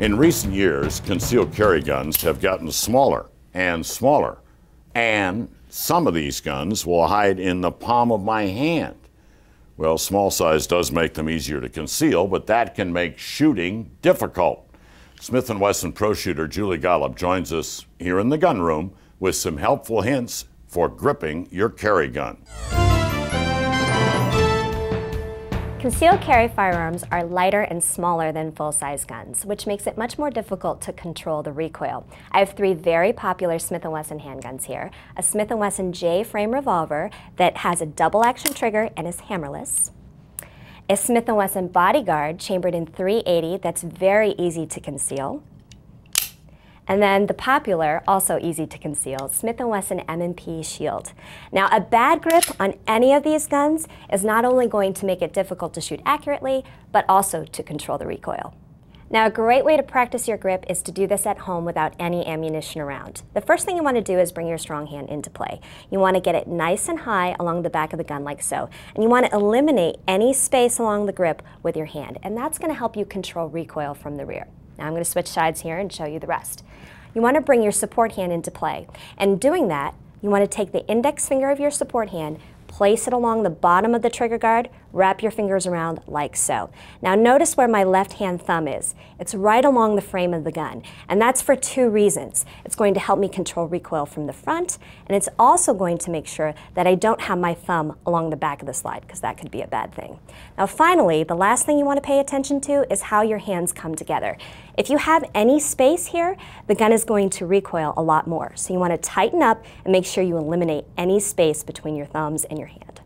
In recent years, concealed carry guns have gotten smaller and smaller, and some of these guns will hide in the palm of my hand. Well, small size does make them easier to conceal, but that can make shooting difficult. Smith & Wesson pro shooter Julie Golob joins us here in the gun room with some helpful hints for gripping your carry gun. Concealed carry firearms are lighter and smaller than full-size guns, which makes it much more difficult to control the recoil. I have three very popular Smith & Wesson handguns here. A Smith & Wesson J-frame revolver that has a double-action trigger and is hammerless. A Smith & Wesson Bodyguard chambered in .380 that's very easy to conceal. And then the popular, also easy to conceal, Smith & Wesson M&P Shield. Now, a bad grip on any of these guns is not only going to make it difficult to shoot accurately, but also to control the recoil. Now, a great way to practice your grip is to do this at home without any ammunition around. The first thing you want to do is bring your strong hand into play. You want to get it nice and high along the back of the gun like so. And you want to eliminate any space along the grip with your hand. And that's going to help you control recoil from the rear. Now I'm going to switch sides here and show you the rest. You want to bring your support hand into play. And doing that, you want to take the index finger of your support hand, place it along the bottom of the trigger guard, wrap your fingers around like so. Now notice where my left hand thumb is. It's right along the frame of the gun, and that's for two reasons. It's going to help me control recoil from the front, and it's also going to make sure that I don't have my thumb along the back of the slide, because that could be a bad thing. Now finally, the last thing you want to pay attention to is how your hands come together. If you have any space here, the gun is going to recoil a lot more. So you want to tighten up and make sure you eliminate any space between your thumbs and your hand.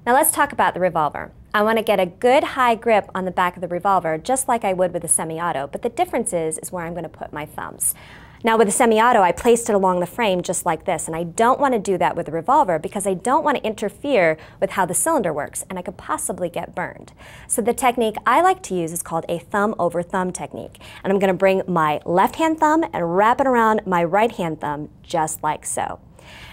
Now let's talk about the revolver. I want to get a good high grip on the back of the revolver, just like I would with a semi-auto, but the difference is where I'm going to put my thumbs. Now with a semi-auto, I placed it along the frame just like this, and I don't want to do that with a revolver because I don't want to interfere with how the cylinder works, and I could possibly get burned. So the technique I like to use is called a thumb over thumb technique, and I'm going to bring my left hand thumb and wrap it around my right hand thumb just like so.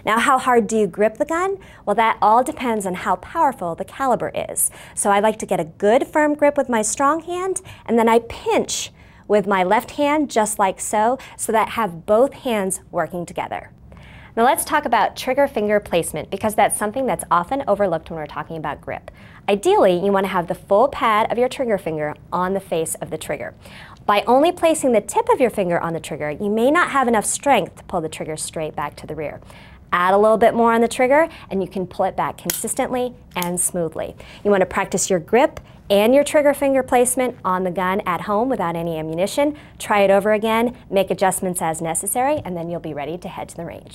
Now, how hard do you grip the gun? Well, that all depends on how powerful the caliber is. So I like to get a good firm grip with my strong hand, and then I pinch with my left hand just like so, so that I have both hands working together. Now let's talk about trigger finger placement, because that's something that's often overlooked when we're talking about grip. Ideally, you want to have the full pad of your trigger finger on the face of the trigger. By only placing the tip of your finger on the trigger, you may not have enough strength to pull the trigger straight back to the rear. Add a little bit more on the trigger and you can pull it back consistently and smoothly. You want to practice your grip and your trigger finger placement on the gun at home without any ammunition. Try it over again, make adjustments as necessary, and then you'll be ready to head to the range.